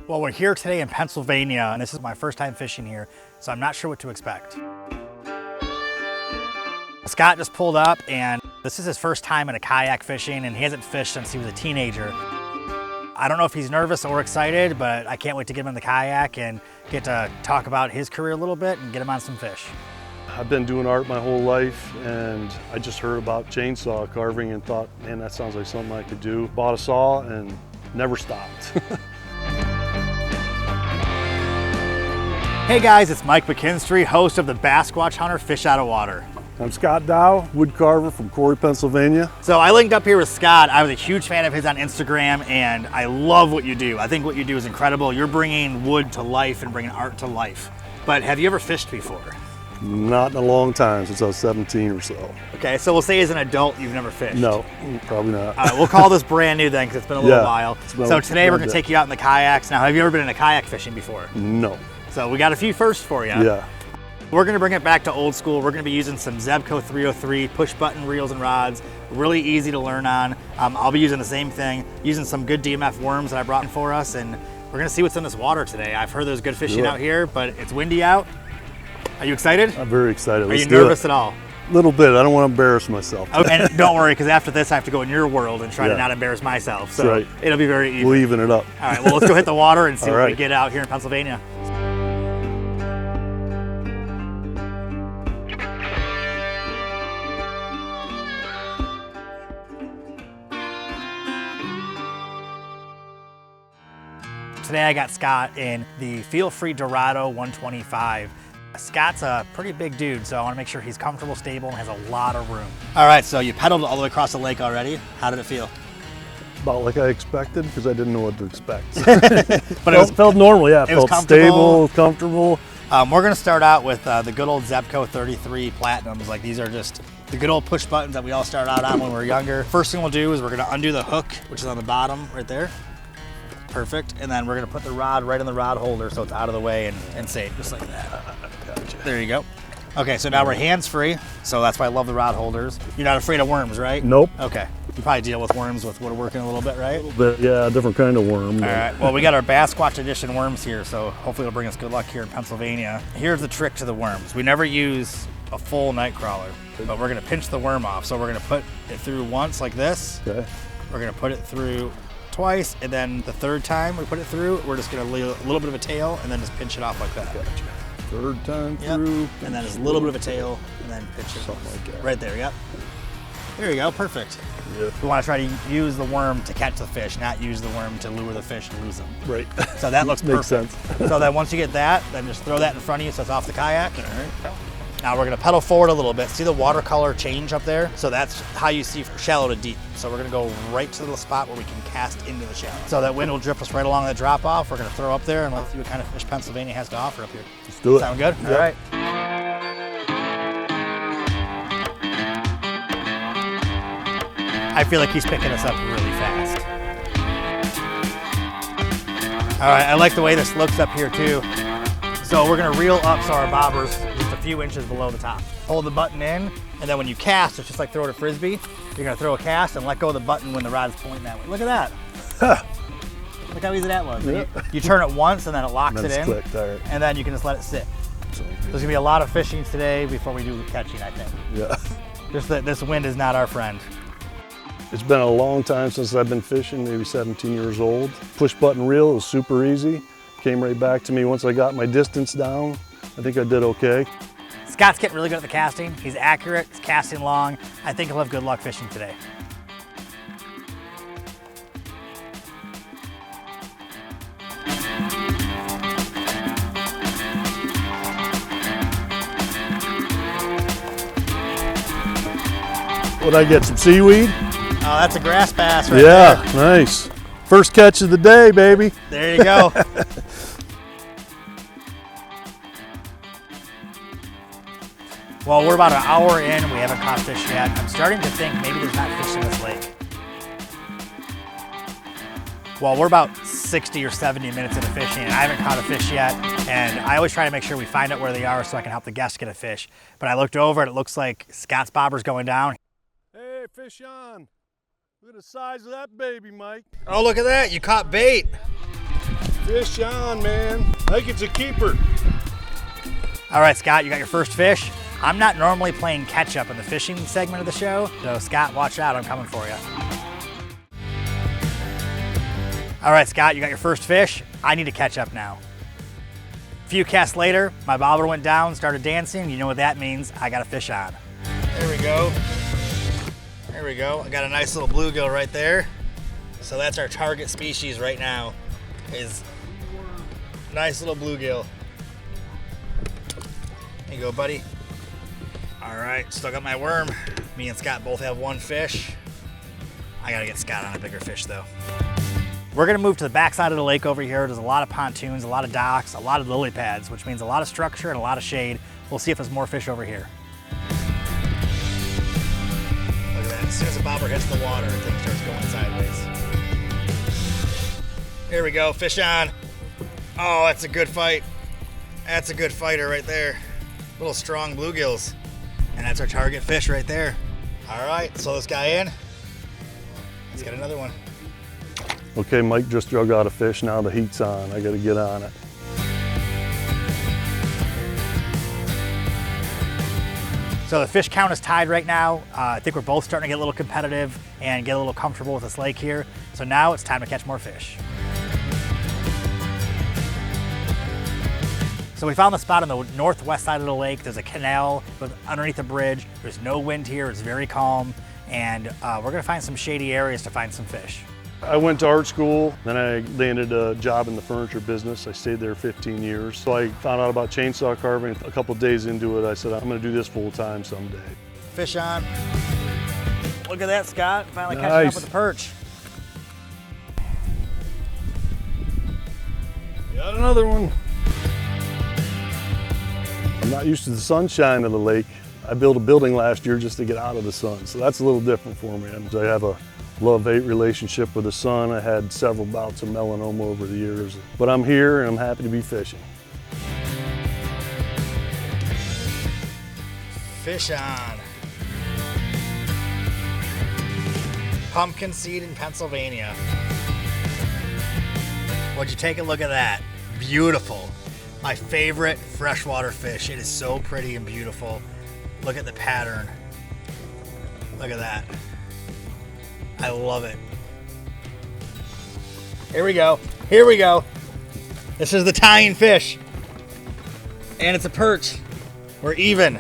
Well, we're here today in Pennsylvania, and this is my first time fishing here, so I'm not sure what to expect. Scott just pulled up, and this is his first time in a kayak fishing, and he hasn't fished since he was a teenager. I don't know if he's nervous or excited, but I can't wait to get him in the kayak and get to talk about his career a little bit and get him on some fish. I've been doing art my whole life, and I just heard about chainsaw carving and thought, man, that sounds like something I could do. Bought a saw and never stopped. Hey guys, it's Mike McKinstry, host of the Basquatch Hunter Fish Out of Water. I'm Scott Dow, wood carver from Corey, Pennsylvania. So I linked up here with Scott. I was a huge fan of his on Instagram, and I love what you do. I think what you do is incredible. You're bringing wood to life and bringing art to life. But have you ever fished before? Not in a long time, since I was 17 or so. Okay, so we'll say as an adult you've never fished. No, probably not. All right, we'll call this brand new then, because it's been a little while. So today we're gonna take you out in the kayaks. Now, have you ever been in a kayak fishing before? No. So we got a few firsts for you. Yeah. We're gonna bring it back to old school. We're gonna be using some Zebco 303 push button reels and rods. Really easy to learn on. I'll be using the same thing, using some good DMF worms that I brought in for us, and we're gonna see what's in this water today. I've heard there's good fishing out here, but it's windy out. Are you excited? I'm very excited. Are you nervous at all? A little bit. I don't want to embarrass myself. Okay, and don't worry, because after this I have to go in your world and try to not embarrass myself. So it'll be very easy. We'll even it up. All right, well, let's go hit the water and see what we get out here in Pennsylvania. Today I got Scott in the Feel Free Dorado 125. Scott's a pretty big dude, so I want to make sure he's comfortable, stable, and has a lot of room. All right, so you pedaled all the way across the lake already. How did it feel? About like I expected, because I didn't know what to expect. But it felt normal, yeah. It felt stable, comfortable. We're gonna start out with the good old Zebco 33 Platinums. Like, these are just the good old push buttons that we all started out on when we were younger. First thing we'll do is we're gonna undo the hook, which is on the bottom right there. Perfect. And then we're gonna put the rod right in the rod holder so it's out of the way and safe, just like that. Gotcha. There you go. Okay, so now we're hands-free, so that's why I love the rod holders. You're not afraid of worms, right? Nope. Okay. You probably deal with worms with woodworking a little bit, right? But yeah, a different kind of worm. All right, well, we got our Basquatch Edition worms here, so hopefully it'll bring us good luck here in Pennsylvania. Here's the trick to the worms. We never use a full night crawler, but we're gonna pinch the worm off. So we're gonna put it through once like this. Okay. We're gonna put it through twice, and then the third time we put it through, we're just gonna leave a little bit of a tail and then just pinch it off like that. Gotcha. Third time through. And then just a little bit of a tail and then pinch it. Something like that. Right there, yep. There you go, perfect. Yep. We wanna try to use the worm to catch the fish, not use the worm to lure the fish and lose them. Right. So that looks Makes perfect. sense. So then once you get that, then just throw that in front of you so it's off the kayak. All right. Now we're gonna pedal forward a little bit. See the watercolor change up there? So that's how you see from shallow to deep. So we're gonna go right to the spot where we can cast into the shallow. So that wind will drip us right along the drop off. We're gonna throw up there and let's see what kind of fish Pennsylvania has to offer up here. Let's do it. Sound good? Yep. All right. I feel like he's picking us up really fast. All right, I like the way this looks up here too. So we're gonna reel up so our bobber's just a few inches below the top. Hold the button in, and then when you cast, it's just like throwing a Frisbee. You're gonna throw a cast and let go of the button when the rod's pointing that way. Look at that. Look how easy that was. Yeah. You turn it once and then it locks it in. Clicked, all right. And then you can just let it sit. There's gonna be a lot of fishing today before we do catching, I think. Yeah. Just that this wind is not our friend. It's been a long time since I've been fishing, maybe 17 years old. Push button reel was super easy. Came right back to me once I got my distance down. I think I did okay. Scott's getting really good at the casting. He's accurate, he's casting long. I think he'll have good luck fishing today. Would I get some seaweed? Oh, that's a grass bass right there. Yeah, nice. First catch of the day, baby. There you go. Well, we're about an hour in, we haven't caught fish yet. I'm starting to think maybe there's not fish in this lake. Well, we're about 60 or 70 minutes into fishing and I haven't caught a fish yet. And I always try to make sure we find out where they are so I can help the guests get a fish. But I looked over and it looks like Scott's bobber's going down. Hey, fish on. Look at the size of that baby, Mike. Oh, look at that, you caught bait. Fish on, man. I think it's a keeper. All right, Scott, you got your first fish. I'm not normally playing catch up in the fishing segment of the show, so Scott, watch out, I'm coming for you. All right, Scott, you got your first fish. I need to catch up now. A few casts later, my bobber went down, started dancing. You know what that means, I got a fish on. There we go. There we go. I got a nice little bluegill right there. So that's our target species right now, is nice little bluegill. There you go, buddy. All right, still got my worm. Me and Scott both have one fish. I gotta get Scott on a bigger fish though. We're gonna move to the backside of the lake over here. There's a lot of pontoons, a lot of docks, a lot of lily pads, which means a lot of structure and a lot of shade. We'll see if there's more fish over here. Look at that, as soon as the bobber hits the water, things starts going sideways. Here we go, fish on. Oh, that's a good fight. That's a good fighter right there. Little strong bluegills. And that's our target fish right there. All right, slow this guy in. Let's get another one. Okay, Mike just drug out a fish. Now the heat's on. I gotta get on it. So the fish count is tied right now. I think we're both starting to get a little competitive and get a little comfortable with this lake here. So now it's time to catch more fish. So we found the spot on the northwest side of the lake. There's a canal underneath a bridge. There's no wind here, it's very calm. And we're gonna find some shady areas to find some fish. I went to art school, then I landed a job in the furniture business. I stayed there 15 years. So I found out about chainsaw carving. A couple days into it, I said, I'm gonna do this full time someday. Fish on. Look at that, Scott. Finally catching up with the perch. Got another one. I'm not used to the sunshine of the lake. I built a building last year just to get out of the sun, so that's a little different for me. I have a love-hate relationship with the sun. I had several bouts of melanoma over the years, but I'm here and I'm happy to be fishing. Fish on. Pumpkin seed in Pennsylvania. Would you take a look at that? Beautiful. My favorite freshwater fish. It is so pretty and beautiful. Look at the pattern. Look at that. I love it. Here we go. Here we go. This is the tying fish. And it's a perch. We're even.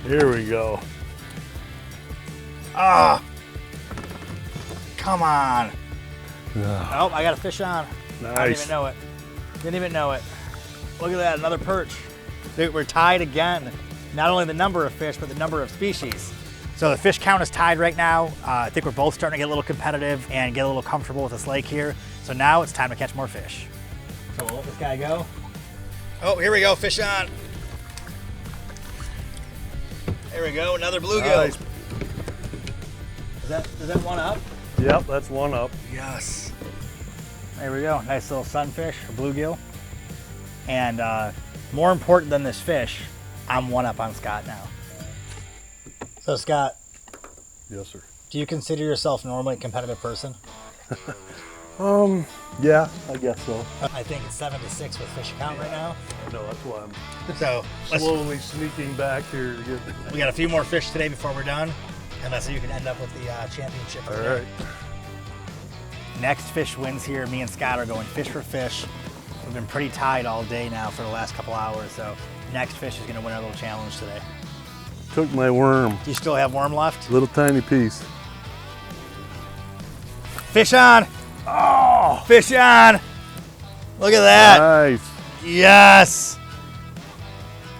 Here we go. Ah. Come on. Oh, I got a fish on. Nice. I didn't even know it. Didn't even know it. Look at that, another perch. Dude, we're tied again. Not only the number of fish, but the number of species. So the fish count is tied right now. I think we're both starting to get a little competitive and get a little comfortable with this lake here. So now it's time to catch more fish. So we'll let this guy go. Oh, here we go, fish on. There we go, another bluegill. Nice. Is that one up? Yep, that's one up. Yes. There we go, nice little sunfish, or bluegill. And more important than this fish, I'm one up on Scott now. So Scott. Yes, sir. Do you consider yourself normally a competitive person? Yeah, I guess so. I think it's 7-6 with fish count right now. I know, that's why I'm So slowly sneaking back here to get. We got a few more fish today before we're done. And that's so you can end up with the championship. All right. Next fish wins here. Me and Scott are going fish for fish. We've been pretty tied all day now for the last couple hours. So next fish is gonna win our little challenge today. Took my worm. Do you still have worm left? Little tiny piece. Fish on. Oh, fish on. Look at that. Nice. Yes.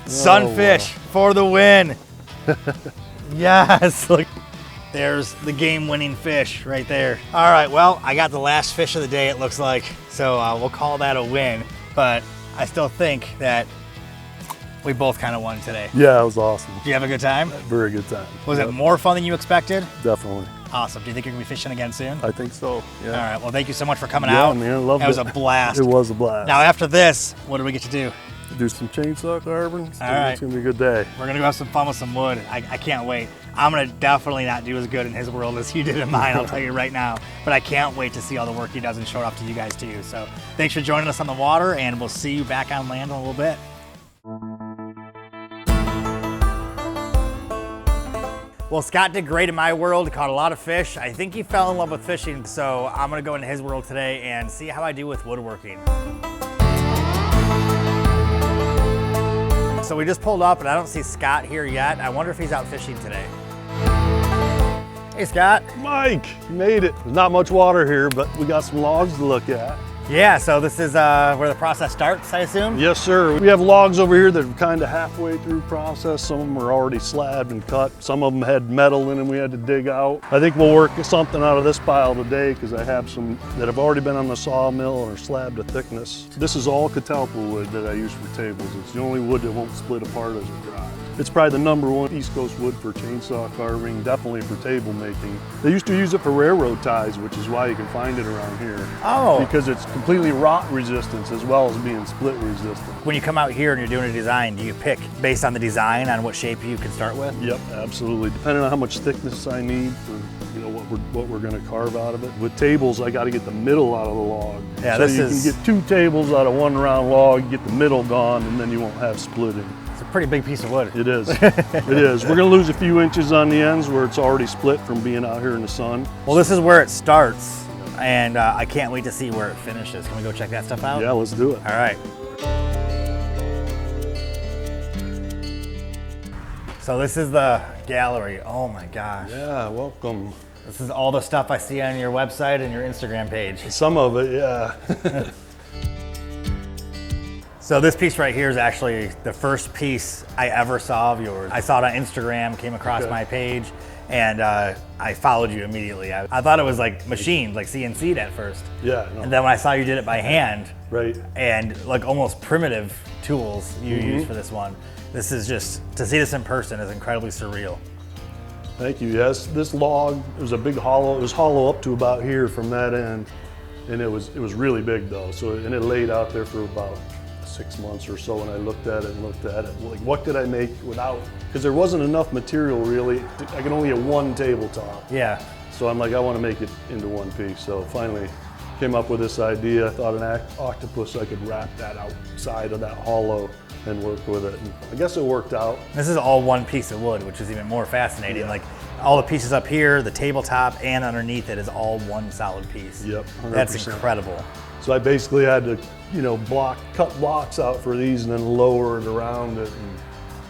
Sunfish for the win. Yes. Look, there's the game-winning fish right there. All right, well, I got the last fish of the day, it looks like. So we'll call that a win. But I still think that we both kind of won today. Yeah, it was awesome. Did you have a good time? Very good time. Was it more fun than you expected? Definitely. Awesome. Do you think you're going to be fishing again soon? I think so, yeah. All right, well, thank you so much for coming out. Yeah, man, I loved it. It was a blast. It was a blast. Now, after this, what do we get to do? Do some chainsaw carving. All right. It's going to be a good day. We're going to go have some fun with some wood. I can't wait. I'm gonna definitely not do as good in his world as he did in mine, I'll tell you right now. But I can't wait to see all the work he does and show it off to you guys too. So thanks for joining us on the water, and we'll see you back on land in a little bit. Well, Scott did great in my world, caught a lot of fish. I think he fell in love with fishing, so I'm gonna go into his world today and see how I do with woodworking. So we just pulled up and I don't see Scott here yet. I wonder if he's out fishing today. Hey, Scott. Mike, you made it. There's not much water here, but we got some logs to look at. Yeah, so this is where the process starts, I assume? Yes, sir. We have logs over here that are kind of halfway through process. Some of them are already slabbed and cut. Some of them had metal in them we had to dig out. I think we'll work something out of this pile today because I have some that have already been on the sawmill and are slabbed to thickness. This is all catalpa wood that I use for tables. It's the only wood that won't split apart as it dries. It's probably the #1 East Coast wood for chainsaw carving, definitely for table making. They used to use it for railroad ties, which is why you can find it around here. Oh. Because it's completely rot resistance as well as being split resistant. When you come out here and you're doing a design, do you pick based on the design on what shape you can start with? Yep, absolutely. Depending on how much thickness I need for what we're going to carve out of it. With tables, I got to get the middle out of the log. Yeah, so you can get 2 tables out of 1 round log, get the middle gone, and then you won't have splitting. It's a pretty big piece of wood. It is. It is. We're going to lose a few inches on the ends where it's already split from being out here in the sun. Well, this is where it starts, and I can't wait to see where it finishes. Can we go check that stuff out? Yeah, let's do it. All right. So this is the gallery. Oh my gosh. Yeah, welcome. This is all the stuff I see on your website and your Instagram page. Some of it, yeah. So this piece right here is actually the first piece I ever saw of yours. I saw it on Instagram, came across my page, and I followed you immediately. I thought it was like machined, like CNC'd at first. Yeah. No. And then when I saw you did it by hand, right, and like almost primitive tools you used for this one, this is just, to see this in person is incredibly surreal. Thank you. Yes, this log, it was a big hollow. It was hollow up to about here from that end, and it was really big though. So, and it laid out there for about 6 months or so, and I looked at it, like what could I make without, because there wasn't enough material really. I could only get 1 tabletop. Yeah. So I'm like, I want to make it into 1 piece. So finally came up with this idea. I thought an octopus, I could wrap that outside of that hollow and work with it. And I guess it worked out. This is all 1 piece of wood, which is even more fascinating. Yeah. Like all the pieces up here, the tabletop, and underneath it is all 1 solid piece. Yep, 100%. That's incredible. So I basically had to, cut blocks out for these and then lower it around it and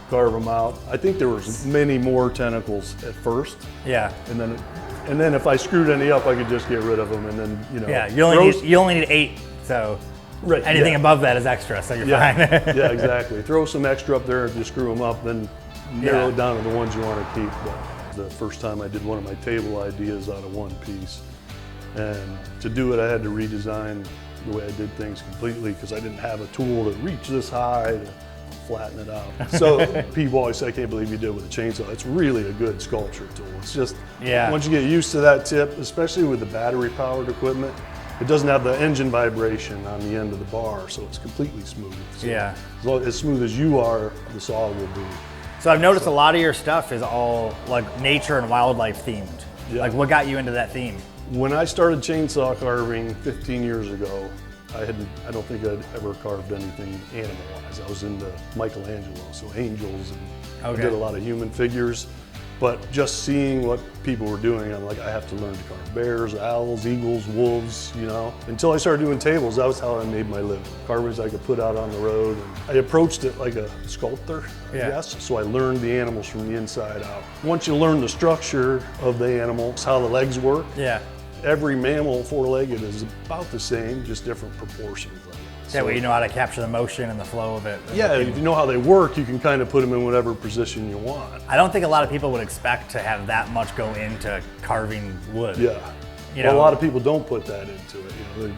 carve them out. I think there was many more tentacles at first. Yeah. And then if I screwed any up, I could just get rid of them and then, Yeah, you only need 8, so right, anything above that is extra, so you're fine. Yeah, exactly. Throw some extra up there if you screw them up, then narrow it down to the ones you want to keep. But the first time I did one of my table ideas out of 1 piece. And to do it, I had to redesign the way I did things completely because I didn't have a tool to reach this high to flatten it out. So people always say, I can't believe you did it with a chainsaw. It's really a good sculpture tool. It's just, once you get used to that tip, especially with the battery powered equipment, it doesn't have the engine vibration on the end of the bar, so it's completely smooth. So as smooth as you are, the saw will be. So I've noticed a lot of your stuff is all like nature and wildlife themed. Yeah. Like what got you into that theme? When I started chainsaw carving 15 years ago, I don't think I'd ever carved anything animal-wise. I was into Michelangelo, so angels, and I did a lot of human figures. But just seeing what people were doing, I'm like, I have to learn to carve bears, owls, eagles, wolves, Until I started doing tables, that was how I made my living. Carvings I could put out on the road. And I approached it like a sculptor, I guess. So I learned the animals from the inside out. Once you learn the structure of the animals, how the legs work, every mammal 4-legged is about the same, just different proportions of it. That way you know how to capture the motion and the flow of it. Yeah, if you know how they work, you can kind of put them in whatever position you want. I don't think a lot of people would expect to have that much go into carving wood. Yeah. Well, a lot of people don't put that into it.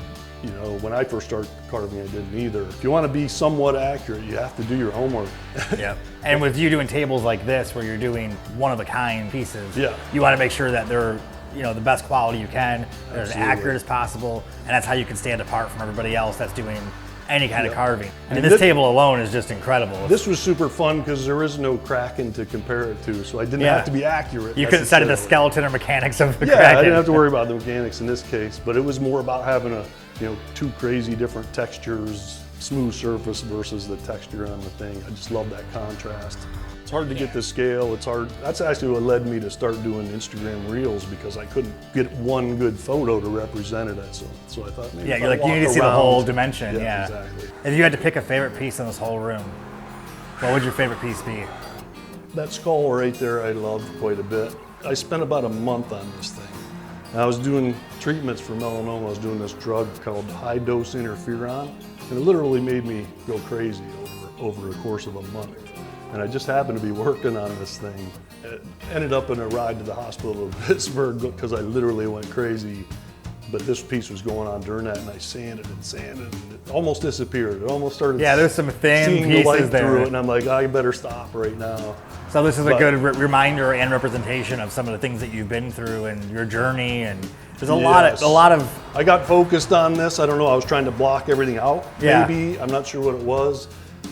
When I first started carving, I didn't either. If you want to be somewhat accurate, you have to do your homework. Yeah. And with you doing tables like this, where you're doing one-of-a-kind pieces, you want to make sure that they're the best quality you can, they're as accurate as possible, and that's how you can stand apart from everybody else that's doing any kind of carving. I mean, And this table alone is just incredible. This was super fun because there is no Kraken to compare it to, so I didn't have to be accurate. You couldn't study the skeleton or mechanics of the Kraken. Kraken. I didn't have to worry about the mechanics in this case, but it was more about having a, two crazy different textures, smooth surface versus the texture on the thing. I just love that contrast. It's hard to get the scale. It's hard. That's actually what led me to start doing Instagram Reels, because I couldn't get one good photo to represent it. So I thought maybe you're like, you need to see the whole dimension. Yeah, exactly. If you had to pick a favorite piece in this whole room, what would your favorite piece be? That skull right there I loved quite a bit. I spent about a month on this thing. I was doing treatments for melanoma. I was doing this drug called high-dose interferon, and it literally made me go crazy over a course of a month. And I just happened to be working on this thing. It ended up in a ride to the hospital to Pittsburgh because I literally went crazy. But this piece was going on during that, and I sanded and it almost disappeared. It almost started. Yeah, there's some thin seeing the pieces light there. through it, and I'm like, I better stop right now. So this is a good reminder and representation of some of the things that you've been through and your journey. And there's a lot of. I got focused on this. I don't know. I was trying to block everything out. Yeah. Maybe I'm not sure what it was,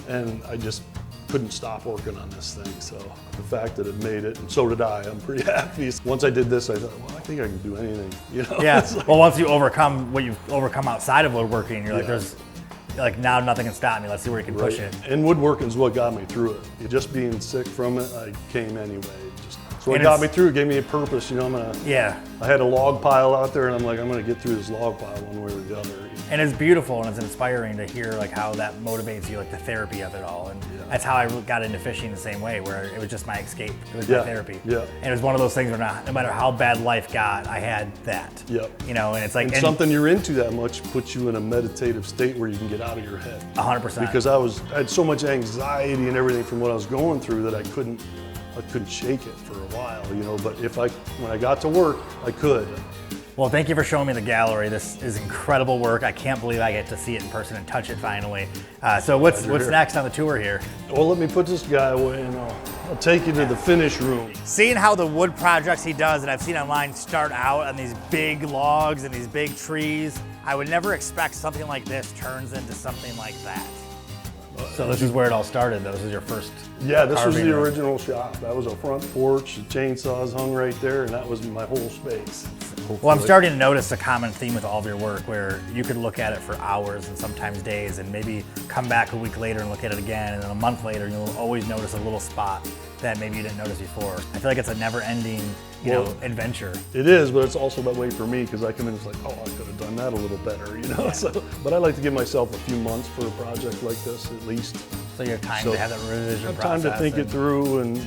and I just couldn't stop working on this thing. So the fact that it made it, and so did I, I'm pretty happy. Once I did this, I thought, well, I think I can do anything, Yeah, well, once you overcome what you've overcome outside of woodworking, you're like, now nothing can stop me. Let's see where you can push it. And woodworking's what got me through it. Just being sick from it, I came anyway. So it got me through, it gave me a purpose, I had a log pile out there, and I'm like, I'm gonna get through this log pile one way or the other. And it's beautiful and it's inspiring to hear like how that motivates you, like the therapy of it all. And that's how I got into fishing the same way, where it was just my escape. It was my therapy. Yeah. And it was one of those things where no matter how bad life got, I had that. Yep. And it's like and something you're into that much puts you in a meditative state where you can get out of your head. 100%. Because I had so much anxiety and everything from what I was going through that I couldn't shake it for a while, but when I got to work, I could. Well, thank you for showing me the gallery. This is incredible work. I can't believe I get to see it in person and touch it finally. So what's next on the tour here? Well, let me put this guy away and I'll take you to the finish room. Seeing how the wood projects he does that I've seen online start out on these big logs and these big trees, I would never expect something like this turns into something like that. So this is where it all started, though. This is your first. Yeah, this was the original shop. That was a front porch, the chainsaws hung right there, and that was my whole space. Well, I'm starting to notice a common theme with all of your work, where you could look at it for hours and sometimes days, and maybe come back a week later and look at it again, and then a month later you'll always notice a little spot that maybe you didn't notice before. I feel like it's a never-ending, adventure. It is, but it's also that way for me, because I come in and it's like, oh, I could have done that a little better, So, but I like to give myself a few months for a project like this, at least. So you have time to have that revision process. Time to think it through, and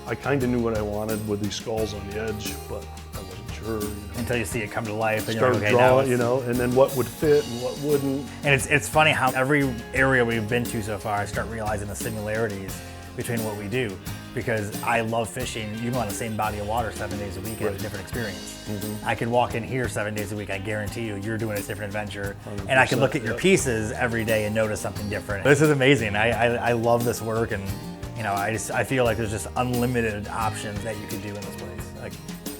I kind of knew what I wanted with these skulls on the edge, but I wasn't sure. Until you see it come to life, and start you're like, okay, drawing, and then what would fit and what wouldn't. And it's funny how every area we've been to so far, I start realizing the similarities between what we do, because I love fishing, even on the same body of water 7 days a week, and have a different experience. I could walk in here 7 days a week, I guarantee you're doing a different adventure, and I can look at your pieces every day and notice something different. This is amazing. I love this work, and I feel like there's just unlimited options that you could do in this place.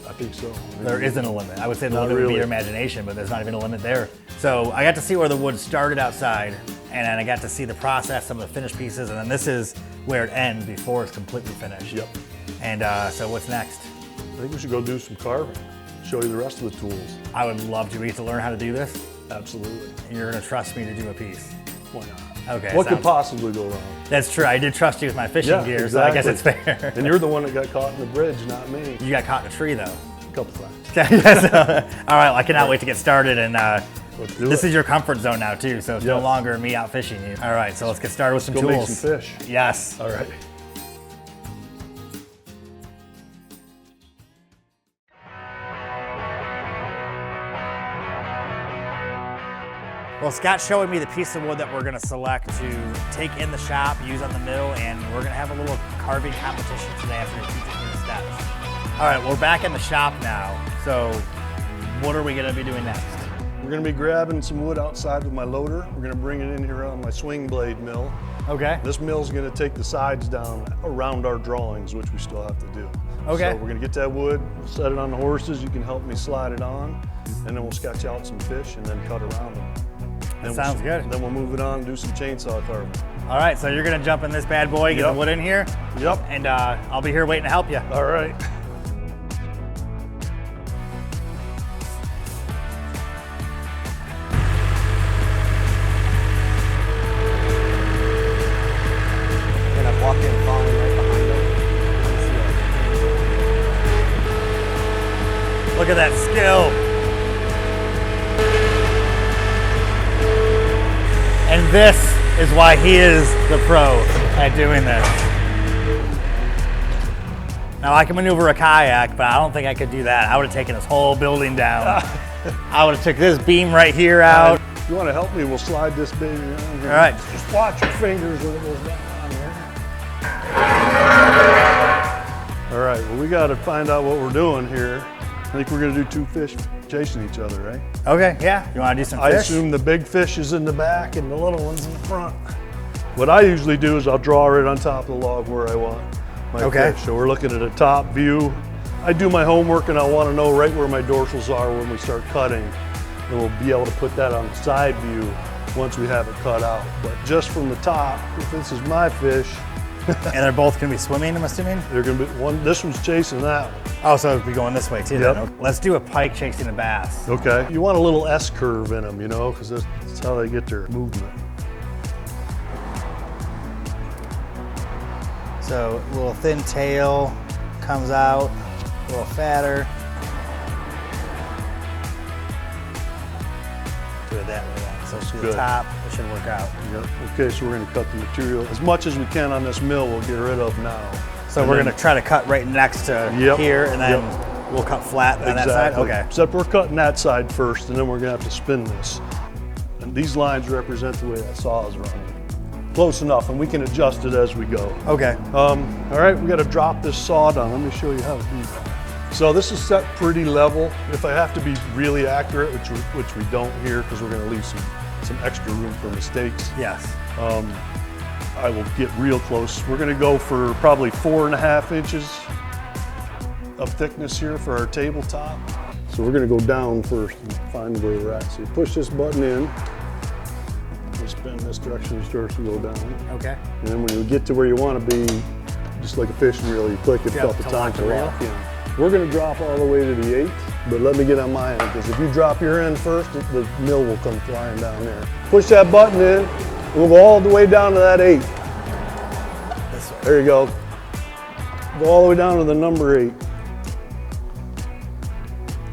I think so. There isn't a limit. I would say the limit would be your imagination, but there's not even a limit there. So I got to see where the wood started outside, and then I got to see the process, some of the finished pieces, and then this is where it ends before it's completely finished. Yep. And so what's next? I think we should go do some carving, show you the rest of the tools. I would love to. We get to learn how to do this? Absolutely. And you're going to trust me to do a piece? Why not? Okay. What could possibly go wrong? That's true. I did trust you with my fishing gear, so I guess it's fair. And you're the one that got caught in the bridge, not me. You got caught in a tree, though. A couple times. All right, well, I cannot wait to get started, and this is your comfort zone now too, so it's no longer me out fishing you. All right, so let's get started with some tools. Go make some fish. Yes. All right. Well, Scott's showing me the piece of wood that we're gonna select to take in the shop, use on the mill, and we're gonna have a little carving competition today after we teach it through the steps. All right, we're back in the shop now, so what are we gonna be doing next? We're gonna be grabbing some wood outside with my loader. We're gonna bring it in here on my swing blade mill. Okay. This mill's gonna take the sides down around our drawings, which we still have to do. Okay. So we're gonna get that wood, set it on the horses. You can help me slide it on, and then we'll sketch out some fish and then cut around them. That sounds good. Then we'll move it on and do some chainsaw carving. All right, so you're gonna jump in this bad boy, get the wood in here. Yep. And I'll be here waiting to help you. All right. And I've walked in falling right behind him. Look at that skill. And this is why he is the pro at doing this. Now I can maneuver a kayak, but I don't think I could do that. I would have taken this whole building down. I would have took this beam right here out. If you want to help me, we'll slide this baby around here. All right. Just watch your fingers when it goes down here. All right, well, we got to find out what we're doing here. I think we're going to do two fish chasing each other, right? Okay, yeah. You want to do some fish? I assume the big fish is in the back and the little one's in the front. What I usually do is I'll draw right on top of the log where I want my fish. So we're looking at a top view. I do my homework and I want to know right where my dorsals are when we start cutting. And we'll be able to put that on the side view once we have it cut out. But just from the top, if this is my fish. And they're both going to be swimming, I'm assuming? They're going to be one. This one's chasing that one. Oh, so it'll be going this way too. Yep. Then. Let's do a pike chasing a bass. Okay. You want a little S curve in them, you know, because that's how they get their movement. So a little thin tail comes out, a little fatter. Do it that way then. So to the top, it should work out. Yep. Okay, so we're going to cut the material as much as we can on this mill. We'll get rid of now. So we're going to try to cut right next to here, and then we'll cut flat on that side? Okay. Except we're cutting that side first, and then we're going to have to spin this. And these lines represent the way that saw is running. Close enough, and we can adjust it as we go. Okay. All right, we got to drop this saw down. Let me show you how to do that. So this is set pretty level. If I have to be really accurate, which we don't here, because we're going to leave some extra room for mistakes. Yes. I will get real close. We're going to go for probably 4.5 inches of thickness here for our tabletop. So we're going to go down first and find where we're at. So you push this button in. You spin this direction, you start to go down. Okay. And then when you get to where you want to be, just like a fishing reel, you click it a couple times to lock in. We're going to drop all the way to the 8, but let me get on my end, because if you drop your end first, the mill will come flying down there. Push that button in, we'll go all the way down to that 8. There you go. Go all the way down to the number 8.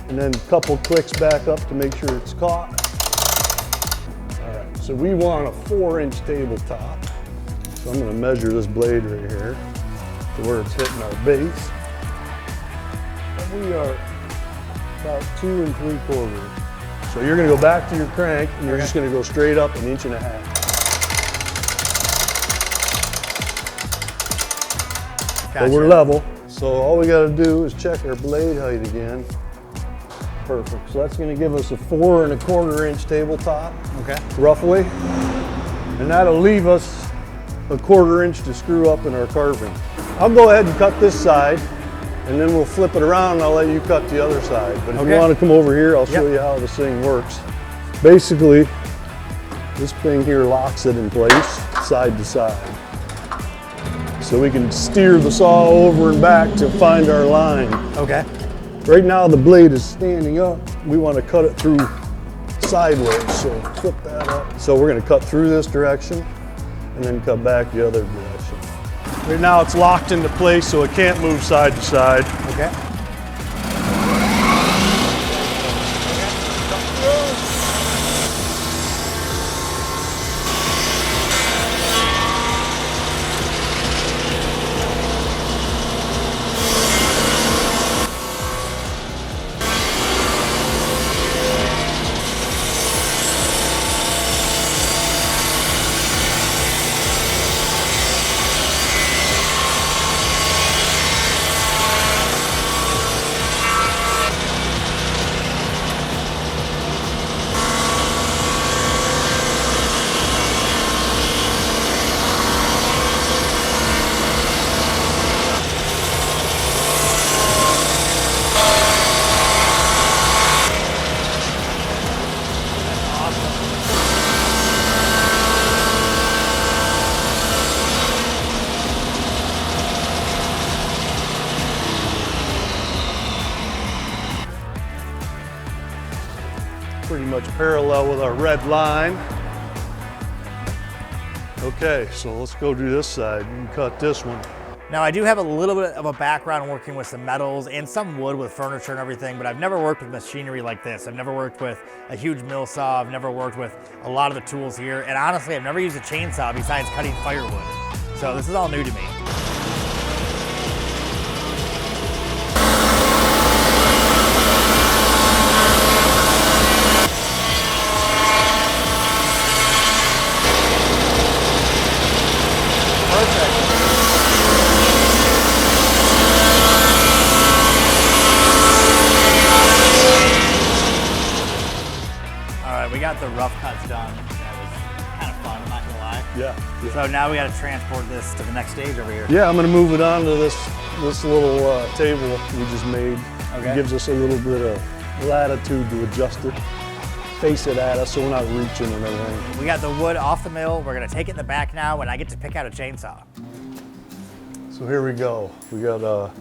And then a couple clicks back up to make sure it's caught. All right, so we want a 4-inch tabletop. So I'm going to measure this blade right here to where it's hitting our base. And we are about 2 3/4. So you're going to go back to your crank, and you're just going to go straight up 1.5 inches. So we're level. So all we got to do is check our blade height again. Perfect. So that's going to give us a 4 1/4 inch tabletop. Okay. Roughly. And that'll leave us a 1/4 inch to screw up in our carving. I'll go ahead and cut this side, and then we'll flip it around and I'll let you cut the other side. But if you want to come over here, I'll show you how this thing works. Basically, this thing here locks it in place side to side. So we can steer the saw over and back to find our line. Okay. Right now the blade is standing up. We want to cut it through sideways, so flip that up. So we're going to cut through this direction and then cut back the other direction. Right now it's locked into place, so it can't move side to side. Okay. pretty much parallel with our red line. Okay, so let's go do this side and cut this one. Now I do have a little bit of a background working with some metals and some wood with furniture and everything, but I've never worked with machinery like this. I've never worked with a huge mill saw. I've never worked with a lot of the tools here. And honestly, I've never used a chainsaw besides cutting firewood. So this is all new to me. We got the rough cuts done. That was kind of fun, I'm not gonna lie. Yeah. So now we got to transport this to the next stage over here. Yeah, I'm gonna move it onto this little table we just made. Okay. It gives us a little bit of latitude to adjust it, face it at us so we're not reaching and everything. We got the wood off the mill. We're gonna take it in the back now and I get to pick out a chainsaw. So here we go. We got a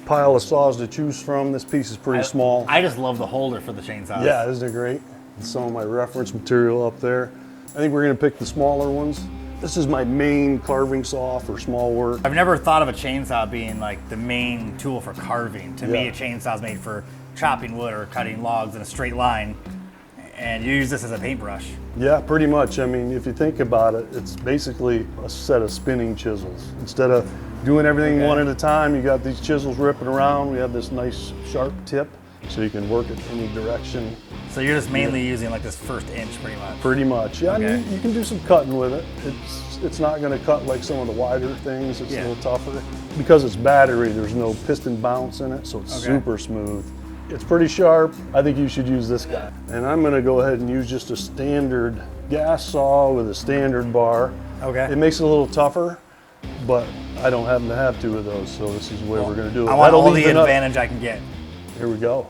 pile of saws to choose from. This piece is pretty small. I just love the holder for the chainsaw. Yeah, isn't it great? Some of my reference material up there. I think we're gonna pick the smaller ones. This is my main carving saw for small work. I've never thought of a chainsaw being like the main tool for carving. To me, Yeah. a chainsaw is made for chopping wood or cutting logs in a straight line. And you use this as a paintbrush. Yeah, pretty much. I mean, if you think about it, it's basically a set of spinning chisels. Instead of doing everything one at a time, you got these chisels ripping around. We have this nice sharp tip so you can work it any direction. So you're just mainly using like this first inch pretty much. Pretty much, yeah. Okay. I mean, you can do some cutting with it. It's not going to cut like some of the wider things. It's Yeah. a little tougher. Because it's battery, there's no piston bounce in it, so it's Okay. super smooth. It's pretty sharp. I think you should use this guy. And I'm going to go ahead and use just a standard gas saw with a standard bar. Okay. It makes it a little tougher, but I don't happen to have two of those, so this is the way we're going to do it. I want That'll all the even up. advantage I can get. Here we go.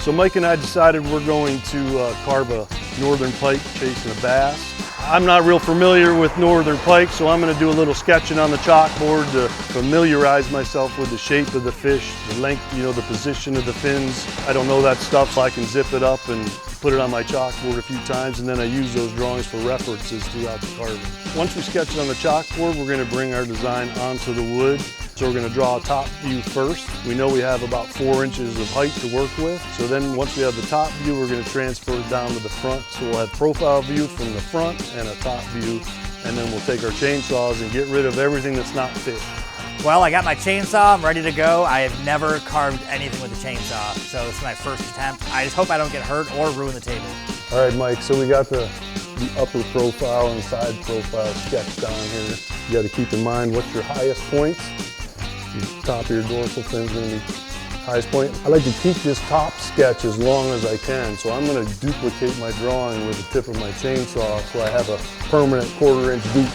So Mike and I decided we're going to carve a northern pike chasing a bass. I'm not real familiar with northern pike, so I'm going to do a little sketching on the chalkboard to familiarize myself with the shape of the fish, the length, the position of the fins. I don't know that stuff, so I can zip it up and put it on my chalkboard a few times, and then I use those drawings for references throughout the carving. Once we sketch it on the chalkboard, we're going to bring our design onto the wood. So we're going to draw a top view first. We know we have about 4 inches of height to work with. So then once we have the top view, we're going to transfer it down to the front. So we'll have profile view from the front and a top view. And then we'll take our chainsaws and get rid of everything that's not fish. Well, I got my chainsaw, I'm ready to go. I have never carved anything with a chainsaw, so this is my first attempt. I just hope I don't get hurt or ruin the table. All right, Mike, so we got the upper profile and side profile sketched on here. You got to keep in mind what's your highest points. The top of your dorsal fin is going to be highest point. I like to keep this top sketch as long as I can, so I'm going to duplicate my drawing with the tip of my chainsaw so I have a permanent 1/4 inch deep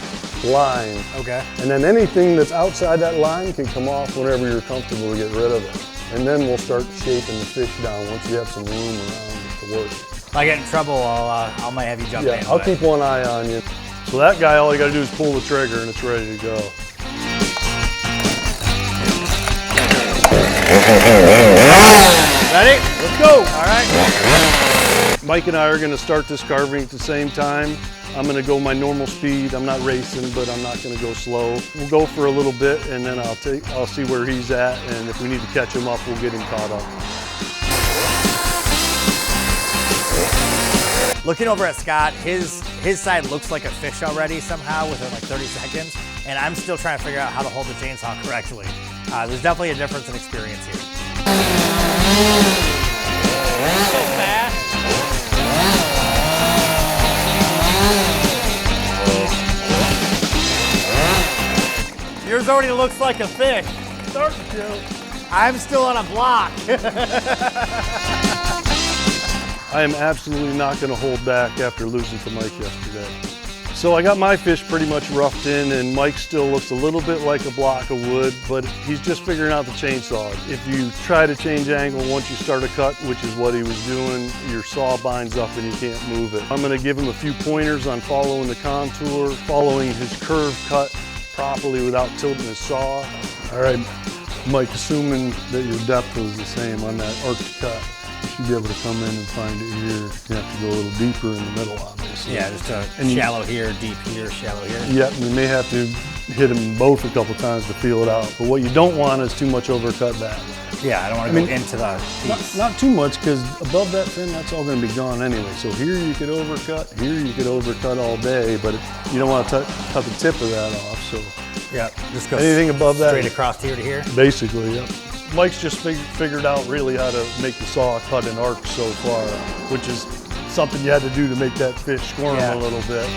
line. Okay. And then anything that's outside that line can come off whenever you're comfortable to get rid of it. And then we'll start shaping the fish down once we have some room around it to work. If I get in trouble, I might have you jump in. Yeah, I'll keep one eye on you. So that guy, all you gotta do is pull the trigger and it's ready to go. Ready? Let's go! All right. Mike and I are gonna start this carving at the same time. I'm gonna go my normal speed. I'm not racing, but I'm not gonna go slow. We'll go for a little bit and then I'll see where he's at, and if we need to catch him up, we'll get him caught up. Looking over at Scott, his side looks like a fish already somehow within like 30 seconds, and I'm still trying to figure out how to hold the chainsaw correctly. There's definitely a difference in experience here. So fast. Yours already looks like a fish. Starting to. I'm still on a block. I am absolutely not going to hold back after losing to Mike yesterday. So I got my fish pretty much roughed in, and Mike still looks a little bit like a block of wood, but he's just figuring out the chainsaw. If you try to change angle once you start a cut, which is what he was doing, your saw binds up and you can't move it. I'm going to give him a few pointers on following the contour, following his curve cut properly without tilting his saw. All right, Mike, assuming that your depth was the same on that arched cut, you you'd be able to come in and find it here. You have to go a little deeper in the middle, obviously. Yeah, just shallow here, deep here, shallow here. Yep, you may have to hit them both a couple times to feel it out. But what you don't want is too much overcut back. Yeah, I don't want to go into the piece. Not too much, because above that fin, that's all going to be gone anyway. So here you could overcut, here you could overcut all day, but you don't want to cut the tip of that off. So yeah, just go anything above that, straight across here to here. Basically, yep. Mike's just figured out really how to make the saw cut an arc so far, which is something you had to do to make that fish squirm a little bit.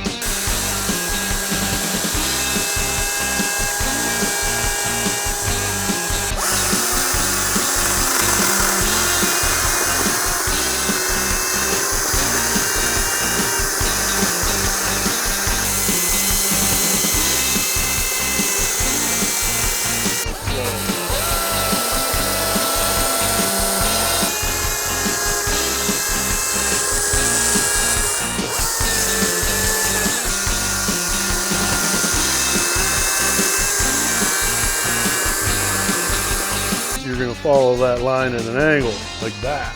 You're going to follow that line at an angle, like that.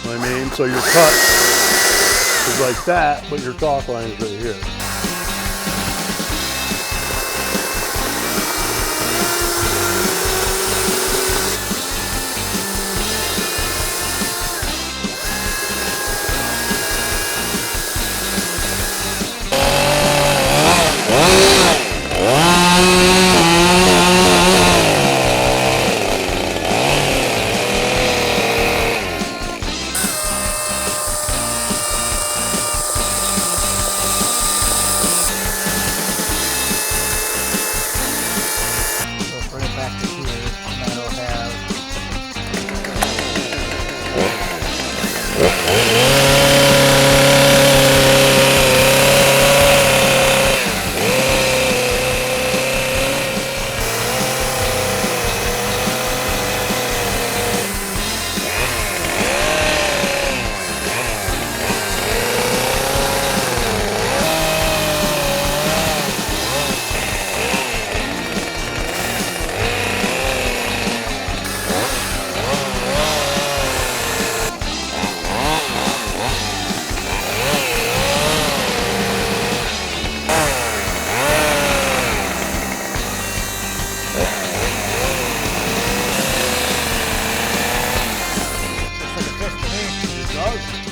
You know what I mean? So your cut is like that, but your talk line is right here.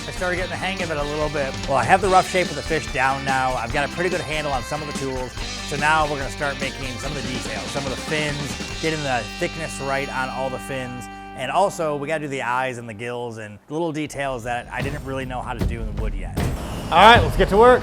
I started getting the hang of it a little bit. Well, I have the rough shape of the fish down now. I've got a pretty good handle on some of the tools. So now we're gonna start making some of the details, some of the fins, getting the thickness right on all the fins. And also we gotta do the eyes and the gills and little details that I didn't really know how to do in the wood yet. All right, let's get to work.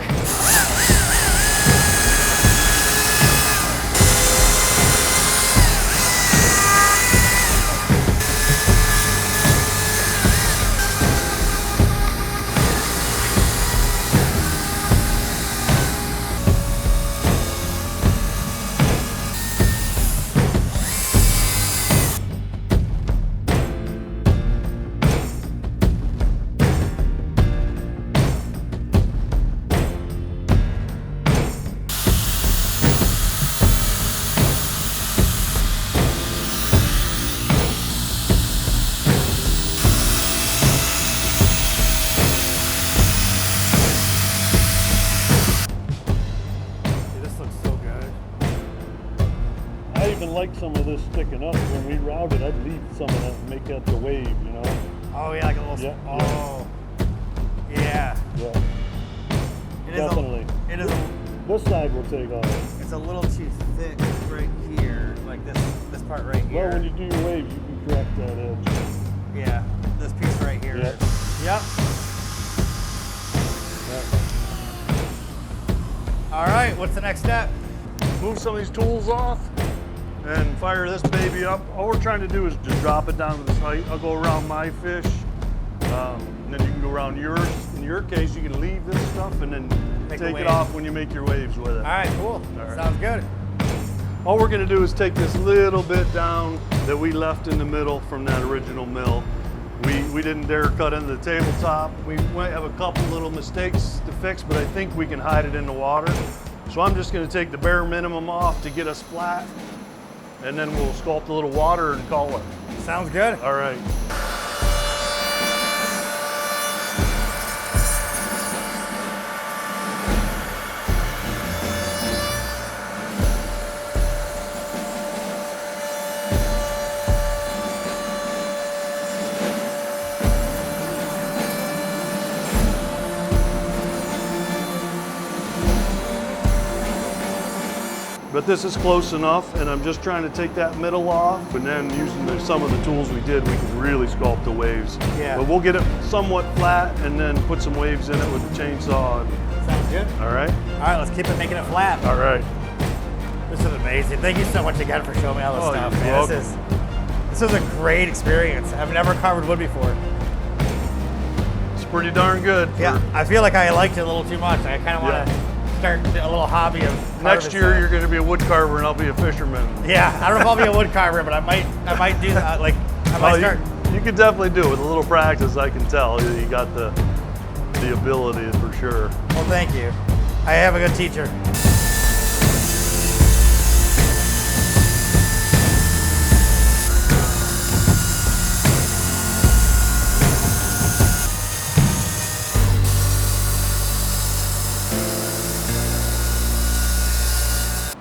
I even like some of this sticking up. When we route it, I'd leave some of that and make that the wave, you know? Oh yeah, like a little, oh, yeah. Yeah, It definitely. This side will take off. It's a little too thick right here, like this part right here. Well, when you do your wave, you can crack that edge. Yeah, this piece right here. Yep. Yep. All right, what's the next step? Move some of these tools off and fire this baby up. All we're trying to do is just drop it down to this height. I'll go around my fish, and then you can go around yours. In your case, you can leave this stuff and then take it off when you make your waves with it. All right, cool. All right. Sounds good. All we're gonna do is take this little bit down that we left in the middle from that original mill. We didn't dare cut into the tabletop. We might have a couple little mistakes to fix, but I think we can hide it in the water. So I'm just gonna take the bare minimum off to get us flat, and then we'll sculpt a little water and call it. Sounds good. All right. but this is close enough, and I'm just trying to take that middle off, and then using some of the tools we did, we can really sculpt the waves. Yeah. But we'll get it somewhat flat, and then put some waves in it with the chainsaw. Sounds good. All right? All right, let's keep it making it flat. All right. This is amazing. Thank you so much again for showing me all this Oh, stuff, you're man. welcome. This is a great experience. I've never carved wood before. It's pretty darn good. Yeah, I feel like I liked it a little too much. I kind of want to start a little hobby of Next year, you're going to be a wood carver, and I'll be a fisherman. Yeah, I don't know if I'll be a wood carver, but I might do that. Like, I might start. You could definitely do it with a little practice. I can tell you got the ability for sure. Well, thank you. I have a good teacher.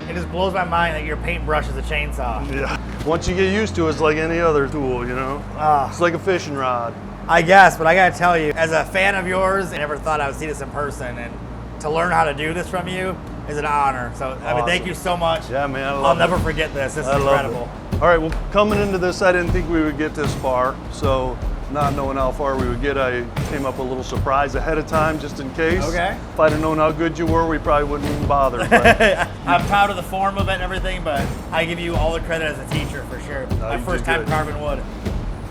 It just blows my mind that your paintbrush is a chainsaw. Yeah. Once you get used to it, it's like any other tool, you know? It's like a fishing rod. I guess, but I gotta tell you, as a fan of yours, I never thought I would see this in person, and to learn how to do this from you is an honor. So, I mean, thank you so much. Yeah, man, I'll never forget this. This is incredible. All right, well, coming into this, I didn't think we would get this far. So, not knowing how far we would get, I came up with a little surprise ahead of time, just in case. Okay. If I'd have known how good you were, we probably wouldn't even bother. But I'm proud of the form of it and everything, but I give you all the credit as a teacher for sure. My you first did time good. carving wood.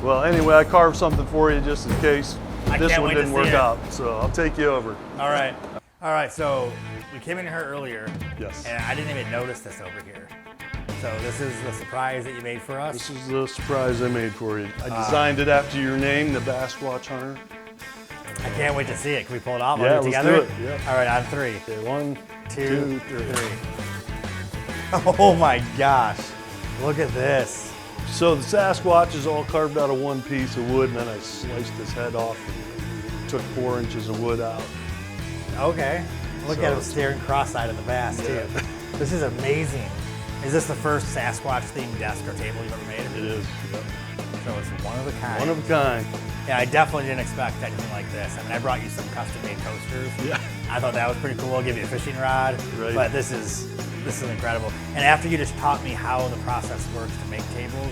well, anyway, I carved something for you just in case I this can't one wait to didn't see work it. out. So, I'll take you over. All right. All right, so we came in here earlier. Yes. And I didn't even notice this over here. So this is the surprise that you made for us. This is the surprise I made for you. I designed it after your name, the Basquatch Hunter. I can't wait to see it. Can we pull it off? Yeah, We'll do it let's together? do it. Yeah. All right, on three. Okay, 1, 2, 2, 3. Oh my gosh. Look at this. So the Sasquatch is all carved out of one piece of wood, and then I sliced his head off and took 4 inches of wood out. Okay. Look So at him staring cross-eyed at the bass, too. This is amazing. Is this the first Sasquatch-themed desk or table you've ever made? It is. Yep. So it's one of a kind. One of a kind. Yeah, I definitely didn't expect anything like this. I mean, I brought you some custom-made coasters. Yeah. I thought that was pretty cool. I'll give you a fishing rod. Right. But this is incredible. And after you just taught me how the process works to make tables,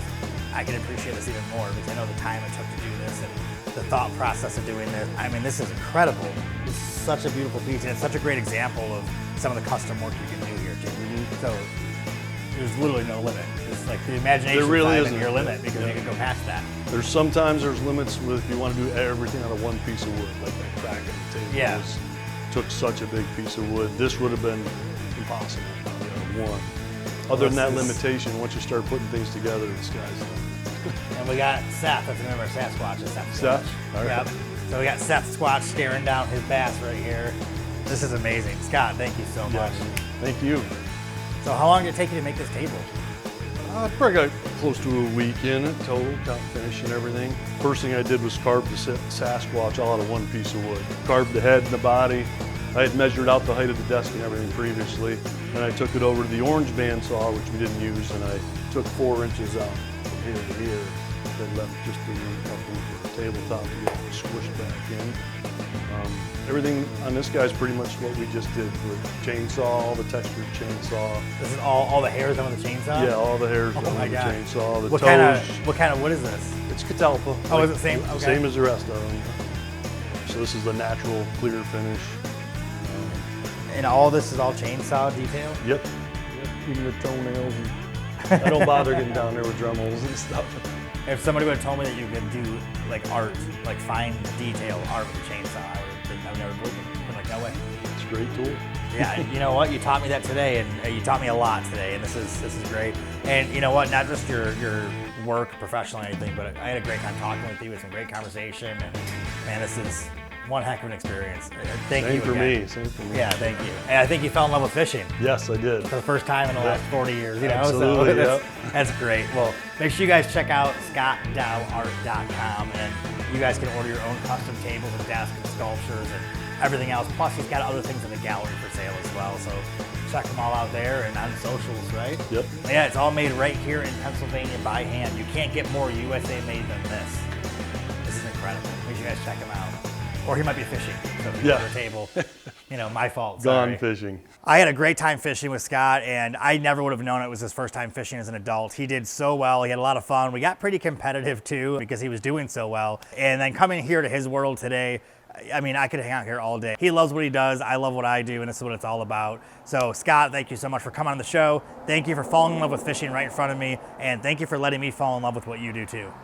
I can appreciate this even more because I know the time it took to do this and the thought process of doing this. I mean, this is incredible. This is such a beautiful piece, and it's such a great example of some of the custom work you can do here, too. So there's literally no limit. It's like the imagination There really isn't isn't. your limit because you can go past that. Sometimes there's limits with if you want to do everything out of one piece of wood, like that crack in the table. Yeah. Took such a big piece of wood. This would have been impossible out of one. Other than that limitation, once you start putting things together, the sky's the limit. And we got Seth. That's the name of our Sasquatch. Is Seth. Seth? All right. Yep. So we got Seth Squatch staring down his bass right here. This is amazing. Scott, thank you so much. Yes. Thank you. So how long did it take you to make this table? I probably got close to a week in it total, got finish and everything. First thing I did was carve the Sasquatch all out of one piece of wood. Carved the head and the body. I had measured out the height of the desk and everything previously. Then I took it over to the orange bandsaw, which we didn't use, and I took 4 inches out from here to here. Then left just the room for the tabletop to get it squished back in. Everything on this guy's pretty much what we just did with chainsaw, the textured chainsaw. This is all the hairs on the chainsaw? Yeah, all the hairs on my the God. chainsaw, the What toes. kind of wood is this? It's catalpa. Oh, is it same? Okay. Same as the rest of them. So this is the natural clear finish. And all this is all chainsaw detail? Yep. Even the toenails. And I don't bother getting down there with Dremels and stuff. If somebody would have told me that you could do like art, like fine detail art with a chainsaw, I would never believe it. I'm like, no way. It's a great tool. Yeah, you know what? You taught me that today, and you taught me a lot today, and this is great. And you know what? Not just your work, professional, or anything, but I had a great time talking with you. It's some great conversation, and man, this is one heck of an experience. Thank you again. Same for me. Yeah, thank you. And I think you fell in love with fishing Yes, I did. for the first time in the last 40 years. You know, Absolutely, so that's great. Well, make sure you guys check out scottdowart.com, and you guys can order your own custom tables and desks and sculptures and everything else. Plus, he's got other things in the gallery for sale as well. So check them all out there and on socials, right? Yep. Yeah, it's all made right here in Pennsylvania by hand. You can't get more USA made than this. This is incredible. Make sure you guys check them out. Or he might be fishing. So he's Yeah. on the table. You know, my fault. Gone Sorry. fishing. I had a great time fishing with Scott, and I never would have known it was his first time fishing as an adult. He did so well. He had a lot of fun. We got pretty competitive too because he was doing so well. And then coming here to his world today, I mean, I could hang out here all day. He loves what he does. I love what I do, and this is what it's all about. So Scott, thank you so much for coming on the show. Thank you for falling in love with fishing right in front of me, and thank you for letting me fall in love with what you do too.